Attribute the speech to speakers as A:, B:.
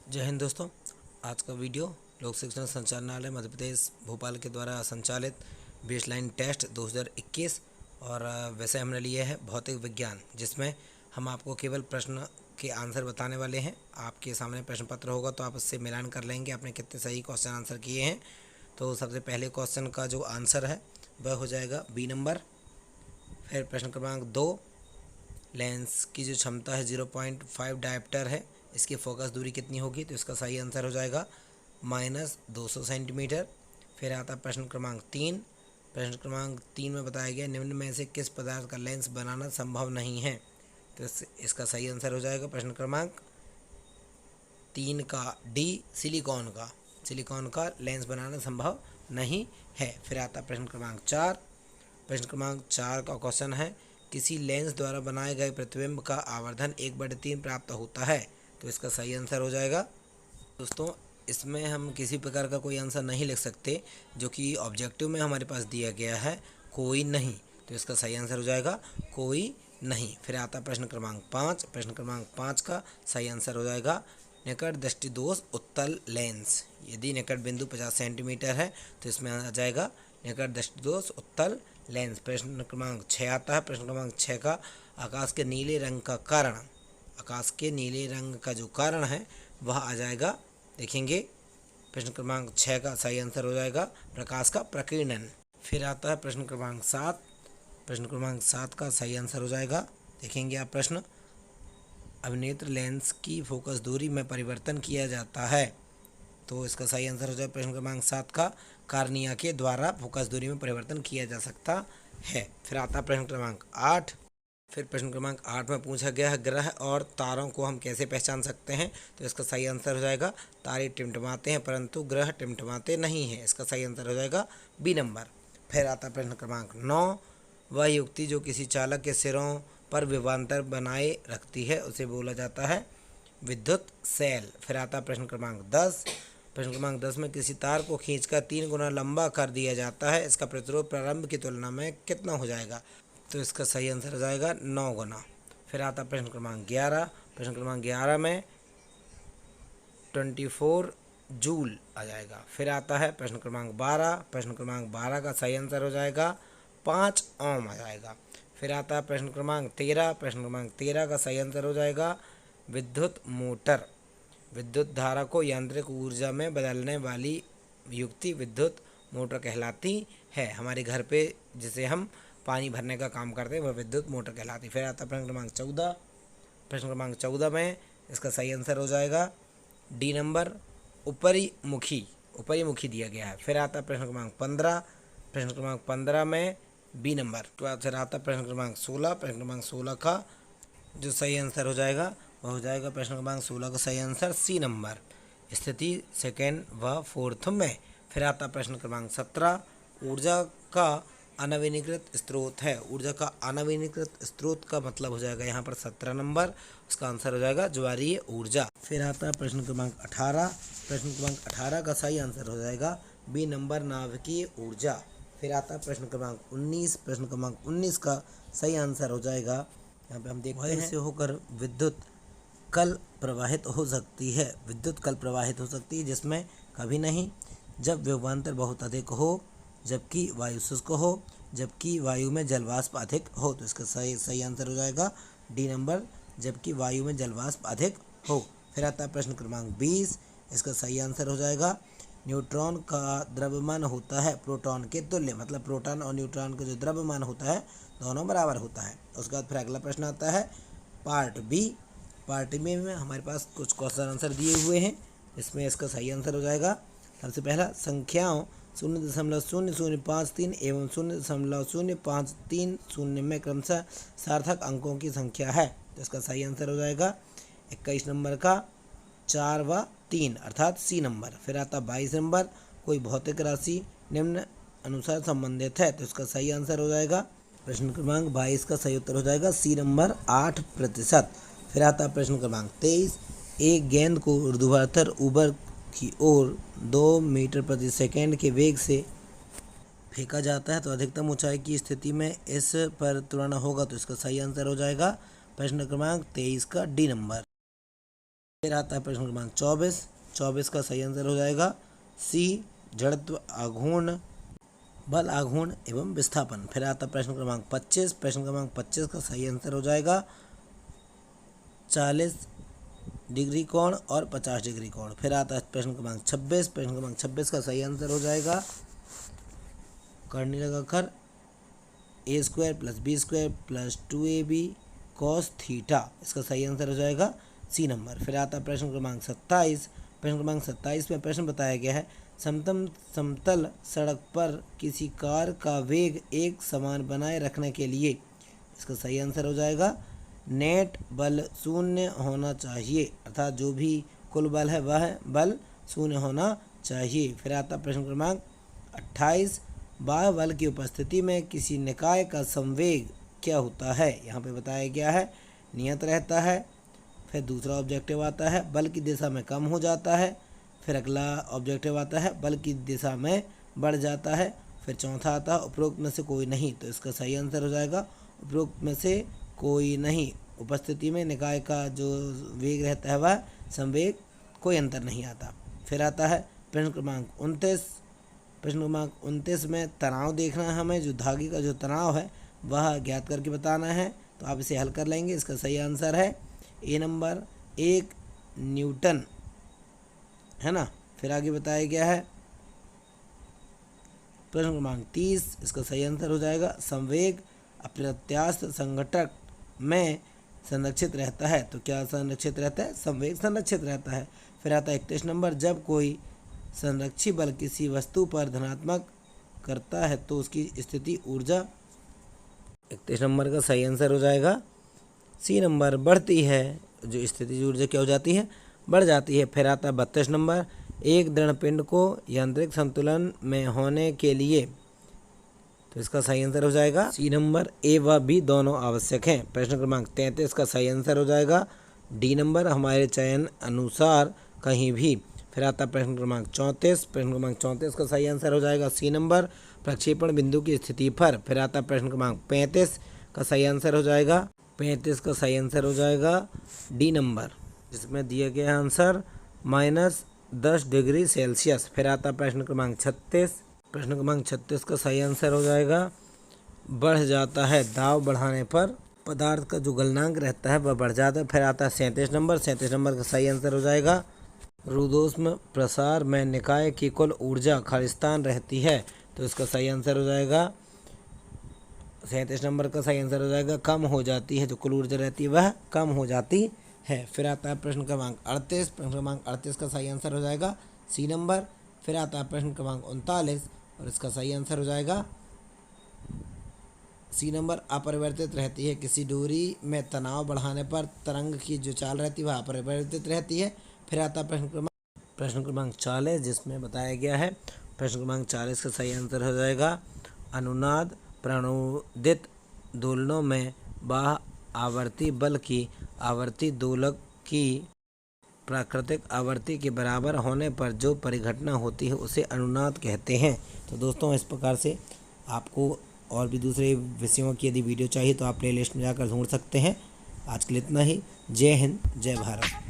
A: जय हिंद दोस्तों। आज का वीडियो लोक शिक्षण संचालनालय मध्य प्रदेश भोपाल के द्वारा संचालित बेसलाइन टेस्ट 2021 और वैसे हमने लिए है भौतिक विज्ञान, जिसमें हम आपको केवल प्रश्न के आंसर बताने वाले हैं। आपके सामने प्रश्न पत्र होगा तो आप उससे मिलान कर लेंगे आपने कितने सही क्वेश्चन आंसर किए हैं। तो सबसे पहले क्वेश्चन का जो आंसर है वह हो जाएगा बी नंबर। फिर प्रश्न क्रमांक 2, लेंस की जो क्षमता है 0.5 डायप्टर है, इसकी फोकस दूरी कितनी होगी? तो इसका सही आंसर हो जाएगा -200 सेंटीमीटर। फिर आता प्रश्न क्रमांक 3। प्रश्न क्रमांक 3 में बताया गया निम्न में से किस पदार्थ का लेंस बनाना संभव नहीं है? तो इसका सही आंसर हो जाएगा प्रश्न क्रमांक 3 का डी, सिलिकॉन का लेंस बनाना संभव नहीं है। फिर आता प्रश्न क्रमांक 4। प्रश्न क्रमांक 4 का क्वेश्चन है किसी लेंस द्वारा बनाए गए प्रतिबिंब का आवर्धन 1/3 प्राप्त होता है। तो इसका सही आंसर हो जाएगा दोस्तों, इसमें हम किसी प्रकार का कोई आंसर नहीं लिख सकते, जो कि ऑब्जेक्टिव में हमारे पास दिया गया है कोई नहीं। तो इसका सही आंसर हो जाएगा कोई नहीं। फिर आता प्रश्न क्रमांक 5। प्रश्न क्रमांक 5 का सही आंसर हो जाएगा निकट दृष्टि दोष उत्तल लेंस। यदि निकट बिंदु 50 सेंटीमीटर है तो इसमें आ जाएगा निकट दृष्टि दोष उत्तल लेंस। प्रश्न क्रमांक 6 आता है। प्रश्न क्रमांक 6 का आकाश के नीले रंग का कारण, आकाश के नीले रंग का जो कारण है वह आ जाएगा, देखेंगे प्रश्न क्रमांक 6 का सही आंसर हो जाएगा प्रकाश का प्रकीर्णन। फिर आता है प्रश्न क्रमांक 7। प्रश्न क्रमांक 7 का सही आंसर हो जाएगा, देखेंगे आप प्रश्न, अभिनेत्र लेंस की फोकस दूरी में परिवर्तन किया जाता है। तो इसका सही आंसर हो जाए प्रश्न क्रमांक 7 का कार्निया के द्वारा फोकस दूरी में परिवर्तन किया जा सकता है। फिर आता प्रश्न क्रमांक 8। फिर प्रश्न क्रमांक 8 में पूछा गया है ग्रह और तारों को हम कैसे पहचान सकते हैं? तो इसका सही आंसर हो जाएगा तारे टिमटिमाते हैं परंतु ग्रह टिमटिमाते नहीं हैं। इसका सही आंसर हो जाएगा बी नंबर। फिर आता प्रश्न क्रमांक 9। वह युक्ति जो किसी चालक के सिरों पर विभवांतर बनाए रखती है उसे बोला जाता है विद्युत सेल। फिर आता प्रश्न क्रमांक 10। प्रश्न क्रमांक 10 में किसी तार को खींचकर 3 गुना लंबा कर दिया जाता है, इसका प्रतिरोध प्रारंभ की तुलना में कितना हो जाएगा? तो इसका सही आंसर हो जाएगा 9 गुना। फिर आता प्रश्न क्रमांक 11। प्रश्न क्रमांक 11 में 24 जूल आ जाएगा। फिर आता है प्रश्न क्रमांक 12। प्रश्न क्रमांक 12 का सही आंसर हो जाएगा 5 ओम आ जाएगा। फिर आता है प्रश्न क्रमांक 13। प्रश्न क्रमांक 13 का सही आंसर हो जाएगा विद्युत मोटर। विद्युत धारा को यांत्रिक ऊर्जा में बदलने वाली युक्ति विद्युत मोटर कहलाती है। हमारे घर पे जिसे हम पानी भरने का काम करते हैं वह विद्युत मोटर कहलाती है। फिर आता प्रश्न क्रमांक 14। प्रश्न क्रमांक 14 में इसका सही आंसर हो जाएगा डी नंबर, ऊपरी मुखी दिया गया है। फिर आता प्रश्न क्रमांक 15। प्रश्न क्रमांक 15 में बी नंबर। फिर आता प्रश्न क्रमांक 16। प्रश्न क्रमांक 16 का जो सही आंसर हो जाएगा वह हो जाएगा प्रश्न क्रमांक 16 का सही आंसर सी नंबर, स्थिति सेकेंड व फोर्थ में। फिर आता प्रश्न क्रमांक 17। ऊर्जा का अनवीनीकृत स्रोत है। ऊर्जा का अनवीनीकृत स्रोत का मतलब हो जाएगा यहाँ पर 17 नंबर, उसका आंसर हो जाएगा ज्वारीय ऊर्जा। फिर आता प्रश्न क्रमांक 18। प्रश्न क्रमांक 18 का सही आंसर हो जाएगा बी नंबर, नाभिकीय ऊर्जा। फिर आता प्रश्न क्रमांक 19। प्रश्न क्रमांक 19 का सही आंसर हो जाएगा, यहाँ पे हम देखते हैं, से होकर विद्युत कल प्रवाहित हो सकती है। विद्युत कल प्रवाहित हो सकती है जिसमें कभी नहीं जब विभवांतर बहुत अधिक हो, जबकि वायु शुष्क हो, जबकि वायु में जलवाष्प अधिक हो। तो इसका सही आंसर हो जाएगा डी नंबर, जबकि वायु में जलवाष्प अधिक हो। फिर आता है प्रश्न क्रमांक 20। इसका सही आंसर हो जाएगा न्यूट्रॉन का द्रव्यमान होता है प्रोटॉन के तुल्य, मतलब प्रोटॉन और न्यूट्रॉन का जो द्रव्यमान होता है दोनों बराबर होता है। उसके बाद फिर अगला प्रश्न आता है पार्ट बी। पार्ट बी में हमारे पास कुछ क्वेश्चन आंसर दिए हुए हैं, इसमें इसका सही आंसर हो जाएगा सबसे पहला संख्याओं 0.0053 एवं 0.0530 में क्रमशः सार्थक अंकों की संख्या है। तो इसका सही आंसर हो जाएगा 21 नंबर का 4 व 3 अर्थात सी नंबर। फिर आता 22 नंबर, कोई भौतिक राशि निम्न अनुसार संबंधित है। तो इसका सही आंसर हो जाएगा प्रश्न क्रमांक 22 का सही उत्तर हो जाएगा सी नंबर 8%। फिर आता प्रश्न क्रमांक 23। एक गेंद को ऊर्ध्वाधर ऊपर की ओर 2 मीटर प्रति सेकंड के वेग से फेंका जाता है तो अधिकतम ऊंचाई की स्थिति में इस पर त्वरण होगा। तो इसका सही आंसर हो जाएगा प्रश्न क्रमांक 23 का डी नंबर। फिर आता है प्रश्न क्रमांक 24। 24 का सही आंसर हो जाएगा सी, जड़त्व, आघूर्ण, बल, आघूर्ण एवं विस्थापन। फिर आता है प्रश्न क्रमांक 25। प्रश्न क्रमांक 25 का सही आंसर हो जाएगा 40 डिग्री कोण और 50 डिग्री कोण। फिर आता है प्रश्न क्रमांक 26। प्रश्न क्रमांक 26 का सही आंसर हो जाएगा करनी लगाकर a² + b² + 2ab cos theta. इसका सही आंसर हो जाएगा सी नंबर। फिर आता है प्रश्न क्रमांक 27। प्रश्न क्रमांक 27 में प्रश्न बताया गया है समतल सड़क पर किसी कार का वेग एक समान बनाए रखने के लिए। इसका सही आंसर हो जाएगा नेट बल शून्य होना चाहिए, अर्थात जो भी कुल बल है वह बल शून्य होना चाहिए। फिर आता प्रश्न क्रमांक 28। बाह्य बल की उपस्थिति में किसी निकाय का संवेग क्या होता है। यहाँ पे बताया गया है नियत रहता है। फिर दूसरा ऑब्जेक्टिव आता है बल की दिशा में कम हो जाता है। फिर अगला ऑब्जेक्टिव आता है बल की दिशा में बढ़ जाता है। फिर चौथा आता है उपरोक्त में से कोई नहीं। तो इसका सही आंसर हो जाएगा उपरोक्त में से कोई नहीं। उपस्थिति में निकाय का जो वेग रहता है वह संवेग, कोई अंतर नहीं आता। फिर आता है प्रश्न क्रमांक 29। प्रश्न क्रमांक 29 में तनाव देखना है हमें, जो धागे का जो तनाव है वह ज्ञात करके बताना है। तो आप इसे हल कर लेंगे। इसका सही आंसर है ए नंबर 1 न्यूटन, है ना। फिर आगे बताया गया है प्रश्न क्रमांक 30। इसका सही आंसर हो जाएगा संवेग अप्रत्यास्थ संघटक में संरक्षित रहता है। तो क्या संरक्षित रहता है? संवेग संरक्षित रहता है। फिर आता है 31 नंबर, जब कोई संरक्षी बल किसी वस्तु पर धनात्मक करता है तो उसकी स्थिति ऊर्जा। 31 नंबर का सही आंसर हो जाएगा सी नंबर, बढ़ती है। जो स्थिति ऊर्जा क्या हो जाती है? बढ़ जाती है। फिर आता है 32 नंबर, एक दृढ़ पिंड को यांत्रिक संतुलन में होने के लिए। तो इसका सही आंसर हो जाएगा सी नंबर, ए व बी दोनों आवश्यक हैं। प्रश्न क्रमांक 33 का सही आंसर हो जाएगा डी नंबर, हमारे चयन अनुसार कहीं भी। फिर आता है प्रश्न क्रमांक 34। प्रश्न क्रमांक 34 का सही आंसर हो जाएगा सी नंबर, प्रक्षेपण बिंदु की स्थिति पर। फिर आता है प्रश्न क्रमांक 35 का सही आंसर हो जाएगा 35 का सही आंसर हो जाएगा डी नंबर, जिसमें दिया गया आंसर -10 डिग्री सेल्सियस। फिर आता है प्रश्न क्रमांक 36। प्रश्न क्रमांक 36 का सही आंसर हो जाएगा बढ़ जाता है, दाब बढ़ाने पर पदार्थ का जो गलनांक रहता है वह बढ़ जाता है। फिर आता है 37 नंबर। 37 नंबर का सही आंसर हो जाएगा रुद्धोष्म प्रसार में निकाय की कुल ऊर्जा खालिस्तान रहती है। तो इसका सही आंसर हो जाएगा 37 नंबर का सही आंसर हो जाएगा कम हो जाती है, जो कुल ऊर्जा रहती है वह कम हो जाती है। फिर आता है प्रश्न क्रमांक 38। प्रश्न क्रमांक 38 का सही आंसर हो जाएगा सी नंबर। फिर आता है प्रश्न क्रमांक 39 और इसका सही आंसर हो जाएगा सी नंबर, अपरिवर्तित रहती है। किसी डोरी में तनाव बढ़ाने पर तरंग की जो चाल रहती है वह अपरिवर्तित रहती है। फिर आता है प्रश्न क्रमांक 40, जिसमें बताया गया है प्रश्न क्रमांक 40 का सही आंसर हो जाएगा अनुनाद प्रणोदित दोलनों में बाह्य आवर्ती बल की आवर्ती दोलक की प्राकृतिक आवृत्ति के बराबर होने पर जो परिघटना होती है उसे अनुनाद कहते हैं। तो दोस्तों, इस प्रकार से आपको और भी दूसरे विषयों की यदि वीडियो चाहिए तो आप प्लेलिस्ट में जाकर ढूंढ सकते हैं। आज के लिए इतना ही। जय हिंद, जय भारत।